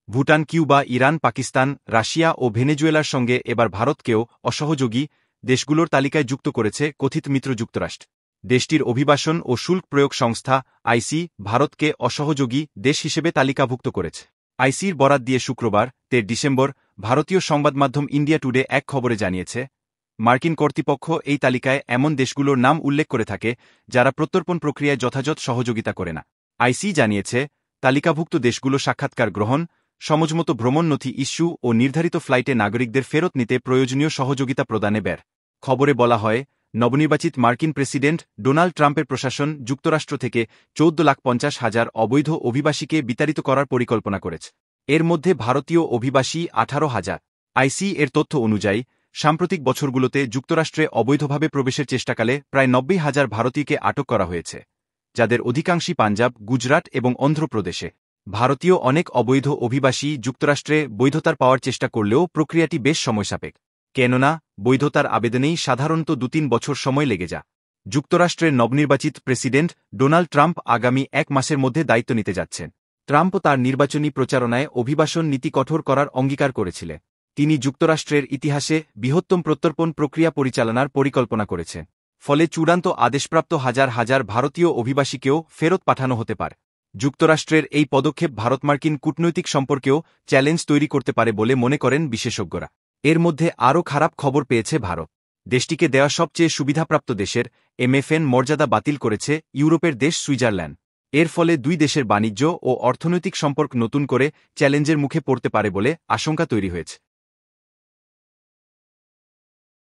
Bhutan, Cuba, Iran, Pakistan, Russia ও ভেনেজুয়েলার সঙ্গে এবার ভারতকেও অসহযোগী দেশগুলোর তালিকায় যুক্ত করেছে কথিত মিত্র যুক্তরাষ্ট্র। দেশটির অভিবাসন ও শুল্ক প্রয়োগ সংস্থা আইসি ভারতকে অসহযোগী দেশ হিসেবে তালিকাভুক্ত করেছে। আইসির বরাত দিয়ে শুক্রবার 13 ডিসেম্বর ভারতীয় সংবাদমাধ্যম ইন্ডিয়া টুডে এক খবরে জানিয়েছে, মার্কিন কর্তৃপক্ষ এই তালিকায় এমন দেশগুলোর নাম উল্লেখ করে থাকে যারা প্রত্যর্পণ প্রক্রিয়ায় যথাযথ সহযোগিতা করে না। আইসি জানিয়েছে, তালিকাভুক্ত দেশগুলো সাক্ষাৎকার গ্রহণ, সমঝমতো ভ্রমণ নথি ইস্যু ও নির্ধারিত ফ্লাইটে নাগরিকদের ফেরত নিতে প্রয়োজনীয় সহযোগিতা প্রদানে ব্যয়। খবরে বলা হয়, নবনির্বাচিত মার্কিন প্রেসিডেন্ট ডোনাল্ড ট্রাম্পের প্রশাসন যুক্তরাষ্ট্র থেকে 14,50,000 অবৈধ অভিবাসীকে বিতাড়িত করার পরিকল্পনা করেছে। এর মধ্যে ভারতীয় অভিবাসী 18,000। আইসি এর তথ্য অনুযায়ী, সাম্প্রতিক বছরগুলোতে যুক্তরাষ্ট্রে অবৈধভাবে প্রবেশের চেষ্টাকালে প্রায় 90,000 ভারতীয়কে আটক করা হয়েছে, যাদের অধিকাংশই পাঞ্জাব, গুজরাট এবং অন্ধ্রপ্রদেশে। ভারতীয় অনেক অবৈধ অভিবাসী যুক্তরাষ্ট্রে বৈধতার পাওয়ার চেষ্টা করলেও প্রক্রিয়াটি বেশ সময়সাপেক্ষ। কেননা বৈধতার আবেদনেই সাধারণত 2-3 বছর সময় লেগে যায়। যুক্তরাষ্ট্রের নবনির্বাচিত প্রেসিডেন্ট ডোনাল্ড ট্রাম্প আগামী 1 মাসের মধ্যে দায়িত্ব নিতে যাচ্ছেন। ট্রাম্প তার নির্বাচনী প্রচারণায় অভিবাসন নীতি কঠোর করার অঙ্গীকার করেছিলেন। তিনি যুক্তরাষ্ট্রের ইতিহাসে বৃহত্তম প্রত্যর্পণ প্রক্রিয়া পরিচালনার পরিকল্পনা করেছেন। ফলে চূড়ান্ত আদেশপ্রাপ্ত হাজার হাজার ভারতীয় অভিবাসীকেও ফেরত পাঠানো হতে পারে। যুক্তরাষ্ট্রের এই পদক্ষেপ ভারত মার্কিন কূটনৈতিক সম্পর্কেও চ্যালেঞ্জ তৈরি করতে পারে বলে মনে করেন বিশেষজ্ঞরা। এর মধ্যে আরও খারাপ খবর পেয়েছে ভারত। দেশটিকে দেওয়া সবচেয়ে সুবিধাপ্রাপ্ত দেশের MFN মর্যাদা বাতিল করেছে ইউরোপের দেশ সুইজারল্যান্ড। এর ফলে দুই দেশের বাণিজ্য ও অর্থনৈতিক সম্পর্ক নতুন করে চ্যালেঞ্জের মুখে পড়তে পারে বলে আশঙ্কা তৈরি হয়েছে।